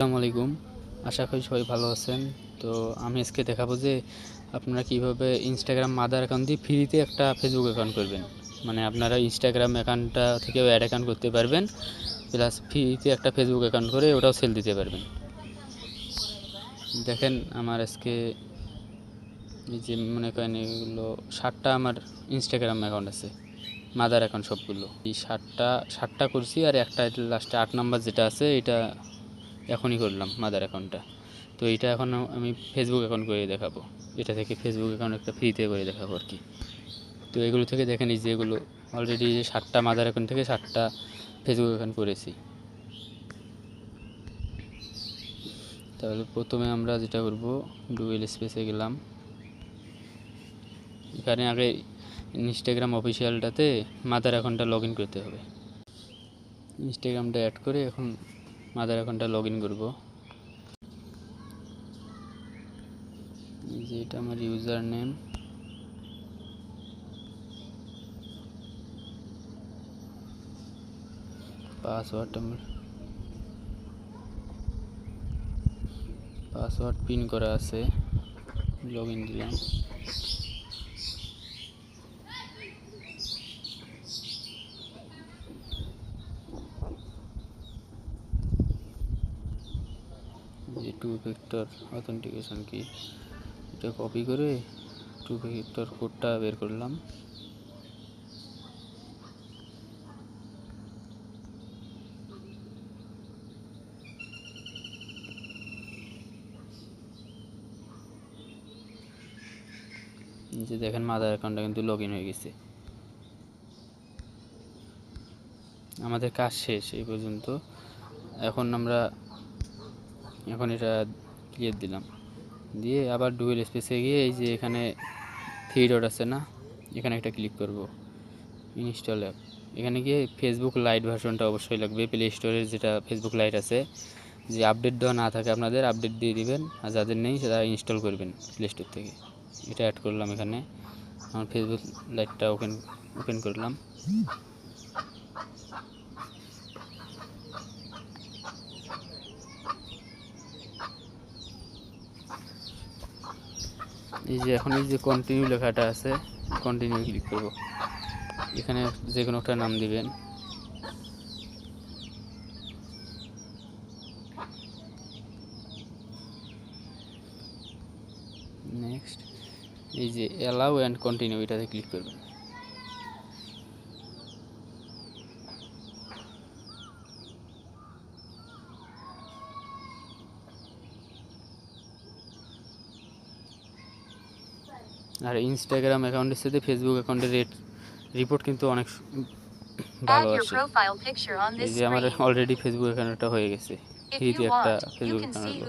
আসসালামু আলাইকুম। আশা করি সবাই ভালো আছেন। তো আমি আজকে দেখাবো যে আপনারা কিভাবে ইনস্টাগ্রাম মাদার অ্যাকাউন্ট দিয়ে ফ্রিতে একটা ফেসবুক অ্যাকাউন্ট করবেন। মানে আপনারা ইনস্টাগ্রাম অ্যাকাউন্টটা থেকেও অ্যাড অ্যাকাউন্ট করতে পারবেন, প্লাস ফ্রিতে একটা ফেসবুক অ্যাকাউন্ট করে ওটাও সেল দিতে পারবেন। দেখেন আমার আজকে এই যে মনে করেন এগুলো 60টা আমার ইনস্টাগ্রাম অ্যাকাউন্ট আছে, মাদার অ্যাকাউন্ট সবগুলো। এই 60টা করছি, আর একটা লাস্টে 8 নাম্বার যেটা আছে এটা এখনই করলাম মাদার অ্যাকাউন্টটা। তো এইটা এখন আমি ফেসবুক অ্যাকাউন্ট করে দেখাবো, এটা থেকে ফেসবুক অ্যাকাউন্ট একটা ফ্রিতে করে দেখাবো আর কি। তো এগুলো থেকে দেখেন এই যে এগুলো অলরেডি 60টা মাদার অ্যাকাউন্ট থেকে 60টা ফেসবুক অ্যাকাউন্ট করেছি। তাহলে প্রথমে আমরা যেটা করব, ডুয়েল স্পেসে গেলাম। এখানে আগে ইনস্টাগ্রাম অফিসিয়ালটাতে মাদার অ্যাকাউন্টটা লগ ইন করতে হবে। ইনস্টাগ্রামটা অ্যাড করে এখন মাদার অ্যাকাউন্টটা লগ ইন করবো। এই যে এটা আমার ইউজার নেম, পাসওয়ার্ড পিন করা আছে, লগ ইন দিলাম। যে টু ফ্যাক্টর অথেন্টিকেশন কি, এটা কপি করে টু ফ্যাক্টর কোডটা বের করলাম। যে দেখেন মাদার অ্যাকাউন্টটা কিন্তু লগ ইন হয়ে গেছে। আমাদের কাজ শেষ এই পর্যন্ত। এখন এটা ক্লিয়ার দিলাম, দিয়ে আবার ডুয়েল স্পেসে গিয়ে এই যে এখানে থ্রি ডট আছে না, এখানে একটা ক্লিক করব, ইনস্টল অ্যাপ। এখানে গিয়ে ফেসবুক লাইট ভার্সনটা অবশ্যই লাগবে, প্লে স্টোরের যেটা ফেসবুক লাইট আছে, যে আপডেট দেওয়া না থাকে আপনাদের আপডেট দিয়ে দিবেন, আর যাদের নেই সেটা ইনস্টল করবেন প্লে স্টোর থেকে। এটা অ্যাড করলাম এখানে। আমার ফেসবুক লাইটটা ওপেন করলাম। এই যে এখন এই যে কন্টিনিউ লেখাটা আছে, কন্টিনিউ ক্লিক করব। এখানে যে কোনো একটা নাম দিবেন। নেক্সট এই যে অ্যালাউ অ্যান্ড কন্টিনিউ, এটাতে ক্লিক করবেন। আর ইনস্টাগ্রাম অ্যাকাউন্টের সাথে ফেসবুক অ্যাকাউন্টের রিপোর্ট কিন্তু অনেক ভালো আসে। এই যে আমার অলরেডি ফেসবুক অ্যাকাউন্টটা হয়ে গেছে, ফ্রিতে একটা ফেসবুক অ্যাকাউন্ট হলো।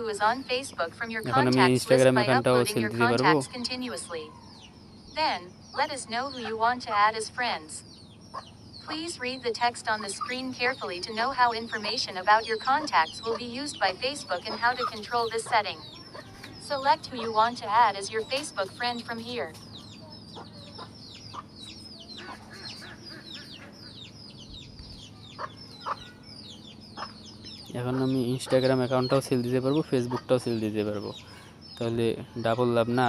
এখন আমি ইনস্টাগ্রাম অ্যাকাউন্টটাও সেল দিতে পারবো। Then, let us know who you want to add as friends. Please read the text on the screen carefully to know how information about your contacts will be used by Facebook and how to control this setting. Select who you want to add as your Facebook friend from here. এখন আমি Instagram অ্যাকাউন্টটাও sell দিতে পারবো, ফেসবুকটাও sell দিতে পারবো, তাহলে double লাভ না।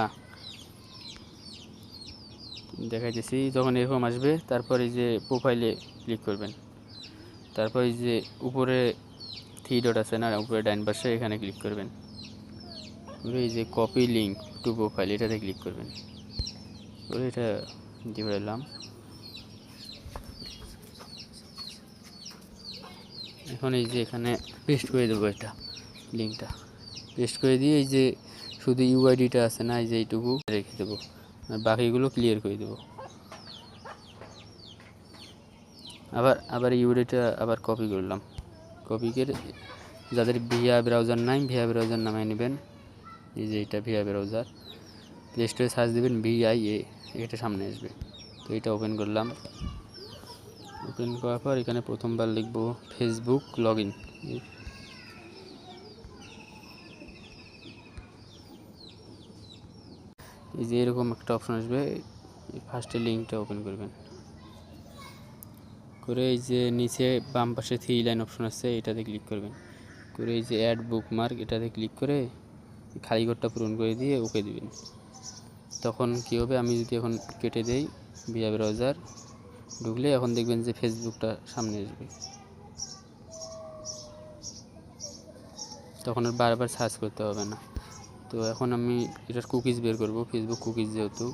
দেখাইতেছি, যখন এরকম আসবে তারপর এই যে প্রোফাইলে ক্লিক করবেন, তারপর এই যে উপরে থ্রি ডট আছে না উপরে ডাইন পাশে, এখানে ক্লিক করবেন, করে এই যে কপি লিঙ্ক টু প্রোফাইল এটাতে ক্লিক করবেন, করে এটা দিয়ে দিলাম। এখন এই যে এখানে পেস্ট করে দেবো, এটা লিঙ্কটা পেস্ট করে দিয়ে এই যে শুধু ইউআইডিটা আছে না, এই যে এইটুকু রেখে দেবো, আর বাকিগুলো ক্লিয়ার করে দেবো। আবার ইউআইডিটা আবার কপি করলাম, কপি করে যাদের ভিআই ব্রাউজার নাই ভিআই ব্রাউজার নামায় নেবেন। এই যে এটা ভিআই ব্রাউজার, প্লে স্টোরে সার্চ দেবেন VIA, এটা সামনে আসবে। তো এটা ওপেন করলাম। ওপেন করার পর এখানে প্রথমবার লিখব ফেসবুক লগ ইন। এই যে এরকম একটা অপশন আসবে, ফার্স্টে লিঙ্কটা ওপেন করবেন, করে এই যে নিচে বাম পাশে থ্রি লাইন অপশন আছে এটাতে ক্লিক করবেন, করে এই যে অ্যাড বুকমার্ক এটাতে ক্লিক করে খালি ঘরটা পূরণ করে দিয়ে ওকে দিবেন। তখন কী হবে, আমি যদি এখন কেটে দেই ভিআই ব্রাউজার ঢুকলে এখন দেখবেন যে ফেসবুকটা সামনে আসবে। তখন আর বারবার সার্চ করতে হবে না। তো এখন আমি এটার কুকিজ বের করব, ফেসবুক কুকিজ যেহেতু।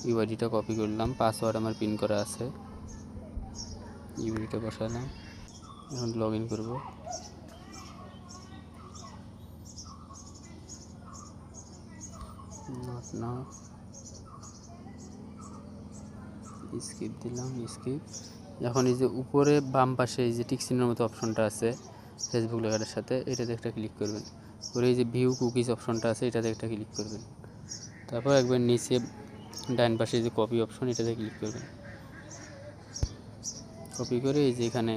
ইউআইডিটা কপি করলাম, পাসওয়ার্ড আমার পিন করা আছে, ইউআইডিটা বসালাম, এখন লগ ইন করবো। নট নাও, স্কিপ দিলাম, স্কিপ। এখন এই যে উপরে বাম পাশে এই যে টিক চিহ্নের মতো অপশনটা আছে ফেসবুক লেখাটার সাথে, এটাতে একটা ক্লিক করবেন। করে এই যে ভিউ কুকিজ অপশনটা আছে এটাতে একটা ক্লিক করবেন। তারপর একবার নিচে ডান পাশে যে কপি অপশন এটাতে ক্লিক করবেন। কপি করে এই যে এখানে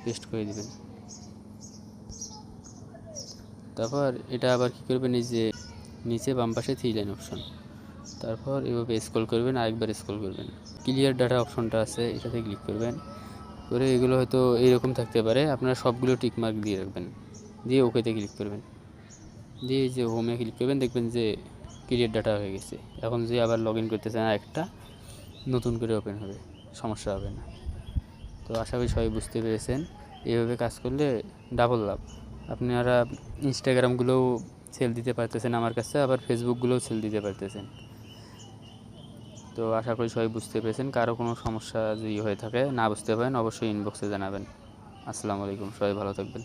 পেস্ট করে দিবেন। তারপর এটা আবার কী করবেন, এই যে নিচে বাম পাশে 3 লাইন অপশন, তারপর এভাবে স্ক্রল করবেন, আরেকবার স্ক্রল করবেন, ক্লিয়ার ডাটা অপশনটা আছে এটাতে ক্লিক করবেন। করে এগুলো হয়তো এইরকম থাকতে পারে, আপনারা সবগুলো টিকমার্ক দিয়ে রাখবেন, দিয়ে ওকেতে ক্লিক করবেন, দিয়ে এই যে হোমে ক্লিক করবেন, দেখবেন যে ক্লিয়ার ডাটা হয়ে গেছে। এখন যে আবার লগ ইন করতে চান একটা নতুন করে ওপেন হবে, সমস্যা হবে না। তো আশা করি সবাই বুঝতে পেরেছেন। এইভাবে কাজ করলে ডাবল লাভ। আপনারা ইনস্টাগ্রামগুলোও সেল দিতে পারতেছেন আমার কাছে, আবার ফেসবুকগুলোও সেল দিতে পারতেছেন। তো আশা করি সবাই বুঝতে পেরেছেন। কারো কোনো সমস্যা যদি হয়ে থাকে, না বুঝতে পারেন, অবশ্যই ইনবক্সে জানাবেন। আসসালামু আলাইকুম, সবাই ভালো থাকবেন।